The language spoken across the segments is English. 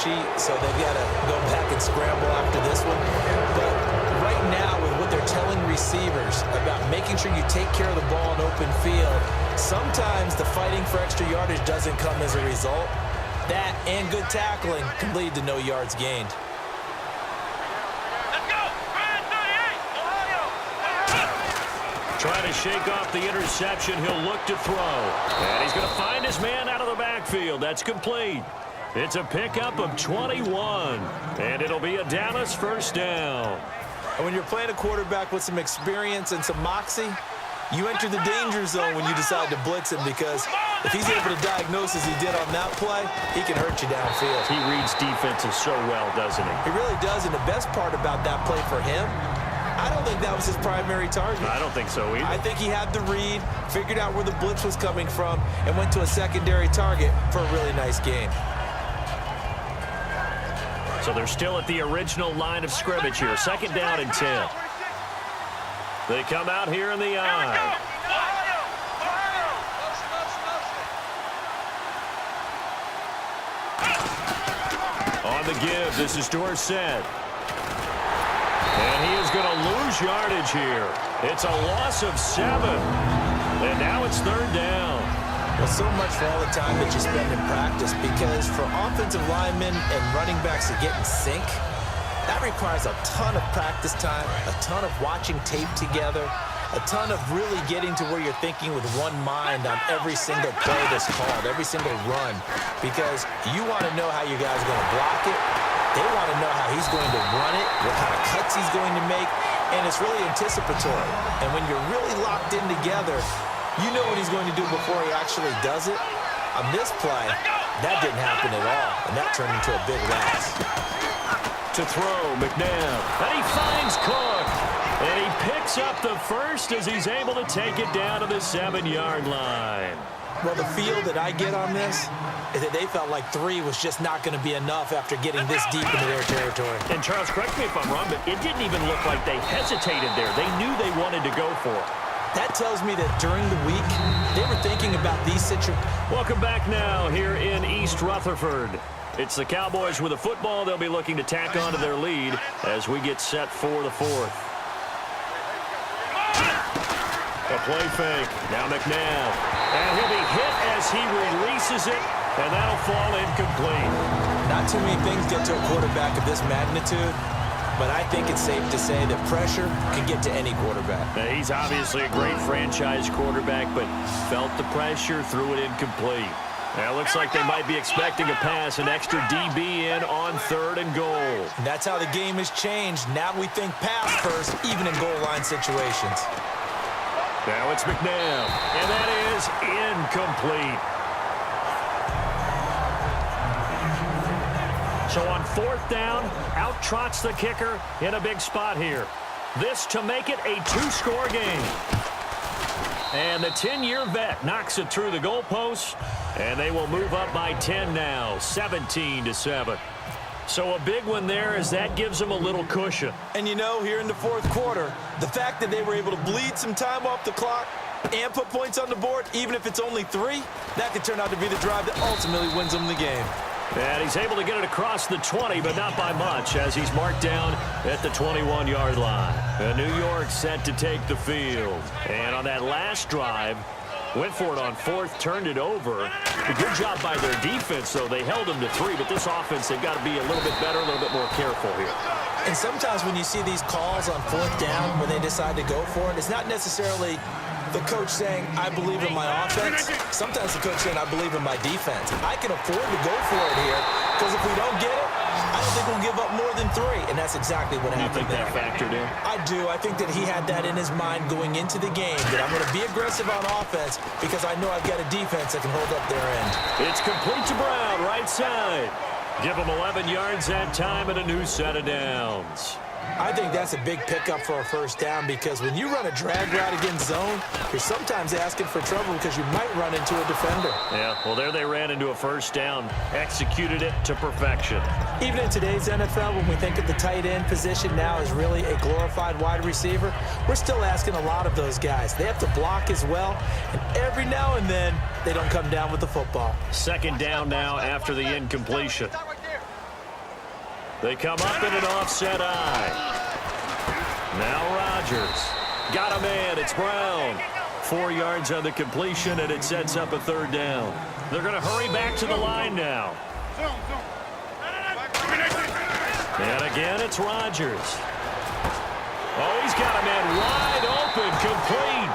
sheet, so they've got to go back and scramble after this one. But right now, with what they're telling receivers about making sure you take care of the ball in open field, sometimes the fighting for extra yardage doesn't come as a result. That and good tackling can lead to no yards gained. Trying to shake off the interception. He'll look to throw. And he's going to find his man out of the backfield. That's complete. It's a pickup of 21. And it'll be a Dallas first down. And when you're playing a quarterback with some experience and some moxie, you enter the danger zone when you decide to blitz him, because if he's able to diagnose as he did on that play, he can hurt you downfield. He reads defenses so well, doesn't he? He really does, and the best part about that play for him, I don't think that was his primary target. I don't think so either. I think he had the read, figured out where the blitz was coming from, and went to a secondary target for a really nice game. So they're still at the original line of scrimmage here. Second down and 10. They come out here in the eye. On the give, this is Dorsett. And he is going to lose yardage here. It's a loss of 7. And now it's third down. Well, so much for all the time that you spend in practice, because for offensive linemen and running backs to get in sync, that requires a ton of practice time, a ton of watching tape together, a ton of really getting to where you're thinking with one mind on every single play that's called, every single run, because you want to know how your guy's going to block it. They want to know how he's going to run it, what kind of cuts he's going to make, and it's really anticipatory. And when you're really locked in together, you know what he's going to do before he actually does it. On this play, that didn't happen at all, and that turned into a big loss. To throw, McNabb, and he finds Cook. And he picks up the first as he's able to take it down to the 7-yard line. Well, the feel that I get on this is that they felt like 3 was just not going to be enough after getting this deep into their territory. And Charles, correct me if I'm wrong, but it didn't even look like they hesitated there. They knew they wanted to go for it. That tells me that during the week, they were thinking about these situations. Welcome back now here in East Rutherford. It's the Cowboys with a football. They'll be looking to tack on to their lead as we get set for the 4th. A play fake. Now McNabb. And he'll be hit as he releases it, and that'll fall incomplete. Not too many things get to a quarterback of this magnitude, but I think it's safe to say that pressure can get to any quarterback. Now, he's obviously a great franchise quarterback, but felt the pressure, threw it incomplete. Now, it looks like they might be expecting a pass, an extra DB in on 3rd and goal. And that's how the game has changed. Now we think pass first, even in goal line situations. Now it's McNabb, and that is incomplete. So on 4th down, out trots the kicker in a big spot here. This to make it a 2-score game. And the 10-year vet knocks it through the goalpost, and they will move up by 10 now, 17-7. So a big one there, as that gives them a little cushion. And you know, here in the 4th quarter, the fact that they were able to bleed some time off the clock and put points on the board, even if it's only 3, that could turn out to be the drive that ultimately wins them the game. And he's able to get it across the 20, but not by much, as he's marked down at the 21-yard line. And New York set to take the field. And on that last drive, went for it on 4th, turned it over. A good job by their defense, though. They held them to 3, but this offense, they've got to be a little bit better, a little bit more careful here. And sometimes when you see these calls on 4th down, when they decide to go for it, it's not necessarily the coach saying, I believe in my offense. Sometimes the coach saying, I believe in my defense. I can afford to go for it here, because if we don't get it, I don't think we'll give up more than 3. And that's exactly what happened there. You think that factored in? I do. I think that he had that in his mind going into the game, that I'm going to be aggressive on offense because I know I've got a defense that can hold up their end. It's complete to Brown, right side. Give him 11 yards that time and a new set of downs. I think that's a big pickup for a first down, because when you run a drag route against zone, you're sometimes asking for trouble because you might run into a defender. Yeah, well, there they ran into a first down, executed it to perfection. Even in today's NFL, when we think of the tight end position now as really a glorified wide receiver, we're still asking a lot of those guys. They have to block as well, and every now and then, they don't come down with the football. Second down now after the incompletion. They come up in an offset eye. Now Rodgers. Got a man. It's Brown. 4 yards on the completion, and it sets up a third down. They're going to hurry back to the line now. And again, it's Rodgers. Oh, he's got a man wide open, complete.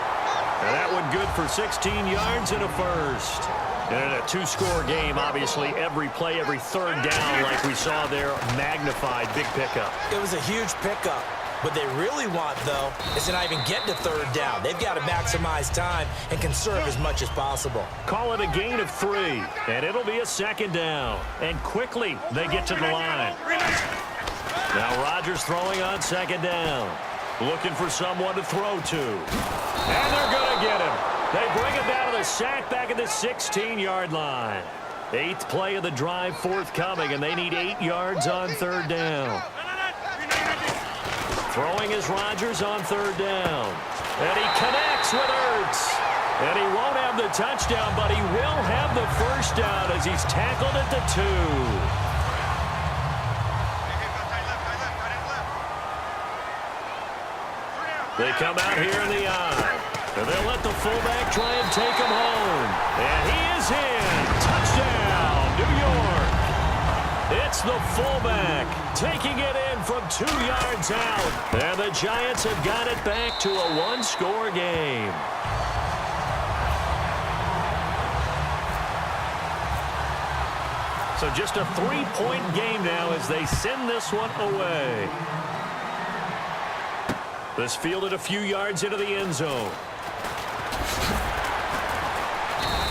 And that one good for 16 yards and a first. And in a two-score game, obviously, every play, every third down, like we saw there, magnified, big pickup. It was a huge pickup. What they really want, though, is to not even get to third down. They've got to maximize time and conserve as much as possible. Call it a gain of 3, and it'll be a second down. And quickly, they get to the line. Now Rodgers throwing on second down. Looking for someone to throw to. And they're going to get him. They bring him down to the sack back at the 16-yard line. 8th play of the drive forthcoming, and they need 8 yards on third down. Throwing is Rodgers on third down. And he connects with Ertz. And he won't have the touchdown, but he will have the first down as he's tackled at the 2. They come out here in the eye. And they'll let the fullback try and take him home. And he is in. Touchdown, New York. It's the fullback taking it in from 2 yards out. And the Giants have got it back to a one-score game. So just a 3-point game now as they send this one away. This fielded a few yards into the end zone.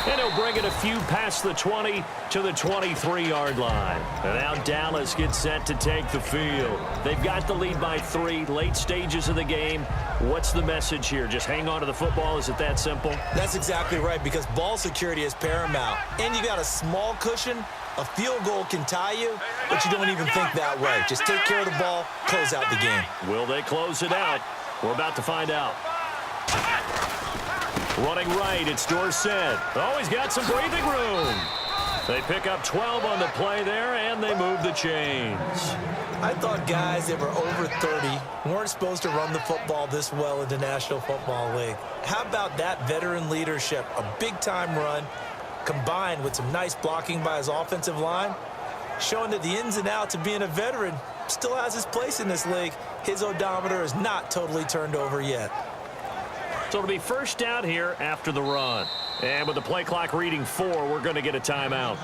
And he'll bring it a few past the 20 to the 23-yard line. And now Dallas gets set to take the field. They've got the lead by 3, late stages of the game. What's the message here? Just hang on to the football? Is it that simple? That's exactly right, because ball security is paramount. And you got a small cushion. A field goal can tie you, but you don't even think that way. Just take care of the ball, close out the game. Will they close it out? We're about to find out. Running right, it's Dorsett. Oh, he's got some breathing room. They pick up 12 on the play there, and they move the chains. I thought guys that were over 30 weren't supposed to run the football this well in the National Football League. How about that veteran leadership? A big-time run combined with some nice blocking by his offensive line, showing that the ins and outs of being a veteran still has his place in this league. His odometer is not totally turned over yet. So it'll be first down here after the run. And with the play clock reading 4, we're going to get a timeout.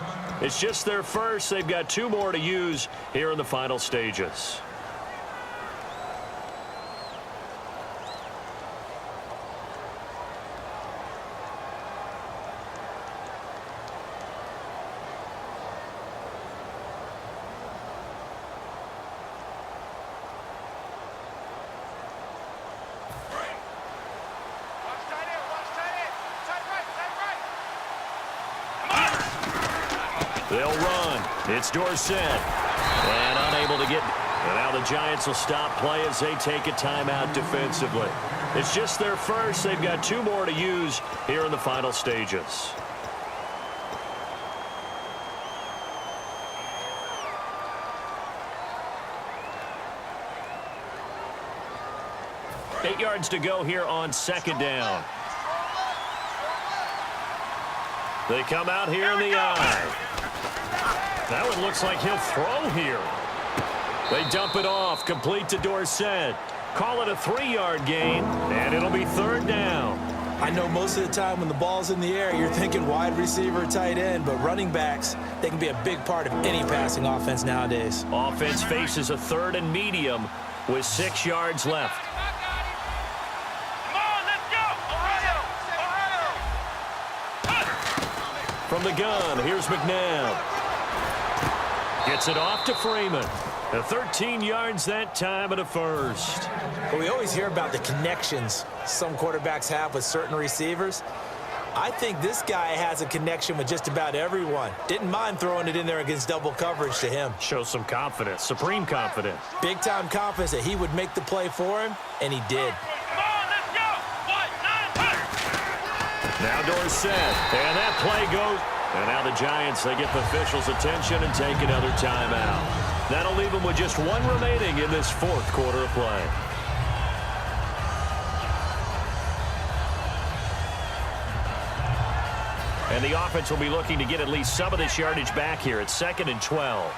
It's just their first. They've got 2 more to use here in the final stages. They'll run. It's Dorsett. And unable to get... And now the Giants will stop play as they take a timeout defensively. It's just their first. They've got 2 more to use here in the final stages. Eight yards to go here on second down. They come out here in the eye. That one looks like he'll throw here. They dump it off, complete to Dorsett. Call it a 3-yard gain, and it'll be third down. I know most of the time when the ball's in the air, you're thinking wide receiver, tight end, but running backs, they can be a big part of any passing offense nowadays. Offense faces a 3rd and medium with 6 yards left. From the gun, here's McNabb. Gets it off to Freeman. 13 yards that time and a first. But we always hear about the connections some quarterbacks have with certain receivers. I think this guy has a connection with just about everyone. Didn't mind throwing it in there against double coverage to him. Shows some confidence, supreme confidence. Big-time confidence that he would make the play for him, and he did. Now Dorsett, and that play goes. And now the Giants, they get the officials' attention and take another timeout. That'll leave them with just one remaining in this fourth quarter of play. And the offense will be looking to get at least some of this yardage back here at 2nd and 12.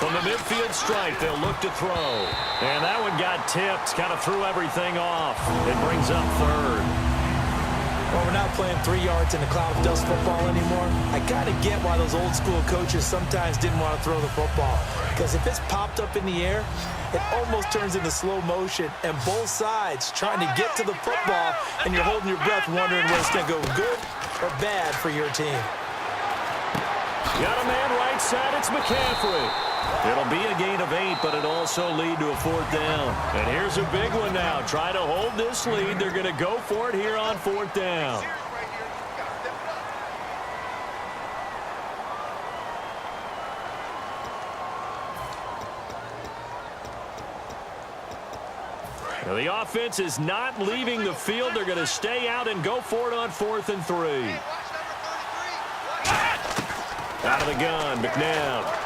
From the midfield stripe, they'll look to throw. And that one got tipped, kind of threw everything off. It brings up 3rd. Well, we're not playing 3 yards in a cloud of dust football anymore. I kind of get why those old school coaches sometimes didn't want to throw the football. Because if it's popped up in the air, it almost turns into slow motion, and both sides trying to get to the football, and you're holding your breath wondering whether it's going to go good or bad for your team. Got a man right side, it's McCaffrey. It'll be a gain of 8, but it'll also lead to a 4th down. And here's a big one now. Try to hold this lead. They're going to go for it here on 4th down. Now, the offense is not leaving the field. They're going to stay out and go for it on 4th and 3. Out of the gun, McNabb.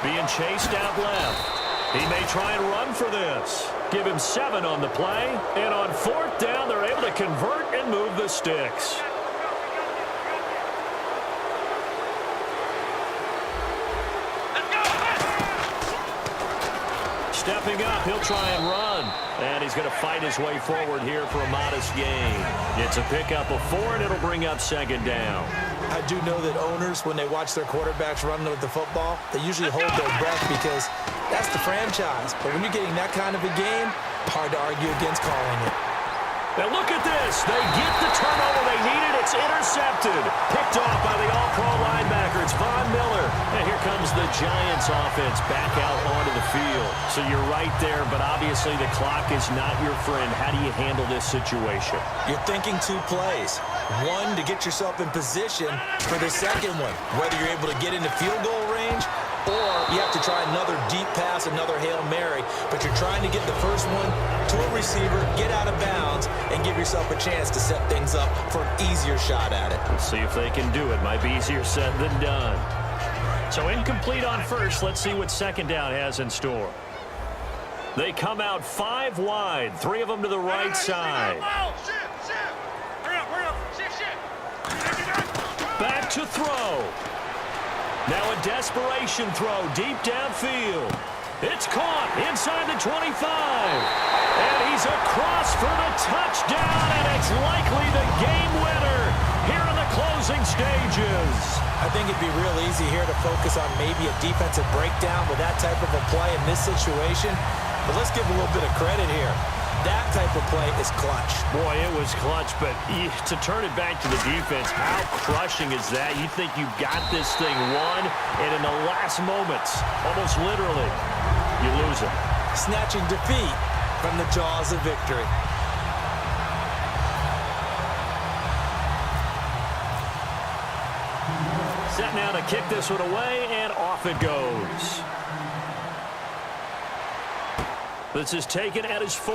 Being chased out left. He may try and run for this. Give him 7 on the play. And on 4th down, they're able to convert and move the sticks. Stepping up, he'll try and run. And he's going to fight his way forward here for a modest gain. It's a pickup of 4, and it'll bring up 2nd down. I do know that owners, when they watch their quarterbacks run with the football, they usually hold their breath because that's the franchise. But when you're getting that kind of a game, hard to argue against calling it. Now look at this. They get the turnover they needed. It's intercepted. Picked off by the all-pro linebacker. It's Von Miller. And here comes the Giants offense back out onto the field. So you're right there, but obviously the clock is not your friend. How do you handle this situation? You're thinking 2 plays. One, to get yourself in position for the second one, whether you're able to get into field goal range or you have to try another deep pass, another Hail Mary, but you're trying to get the first one to a receiver, get out of bounds, and give yourself a chance to set things up for an easier shot at it. Let's see if they can do it. Might be easier said than done. So incomplete on first. Let's see what 2nd down has in store. They come out 5 wide, 3 of them to the right side. Back to throw. Now a desperation throw deep downfield. It's caught inside the 25. And he's across for the touchdown, and it's likely the game winner here in the closing stages. I think it'd be real easy here to focus on maybe a defensive breakdown with that type of a play in this situation. But let's give a little bit of credit here. That type of play is clutch. Boy, it was clutch, but to turn it back to the defense, how crushing is that? You think you've got this thing won, and in the last moments, almost literally, you lose it. Snatching defeat from the jaws of victory. Set now to kick this one away, and off it goes. This is taken at his 4.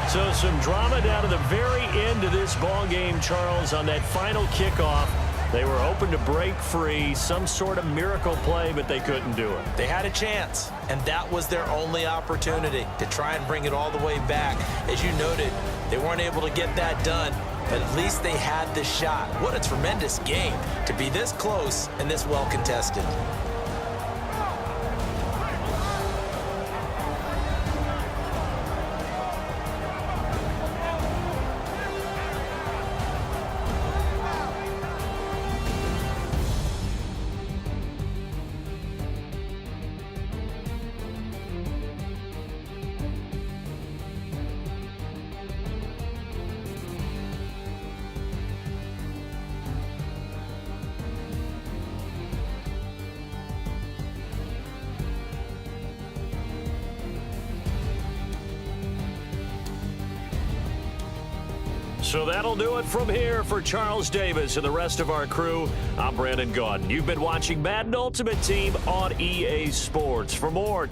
So some drama down to the very end of this ball game, Charles, on that final kickoff. They were hoping to break free, some sort of miracle play, but they couldn't do it. They had a chance, and that was their only opportunity to try and bring it all the way back. As you noted, they weren't able to get that done, but at least they had the shot. What a tremendous game to be this close and this well contested. So that'll do it from here for Charles Davis and the rest of our crew. I'm Brandon Gaudin. You've been watching Madden Ultimate Team on EA Sports. For more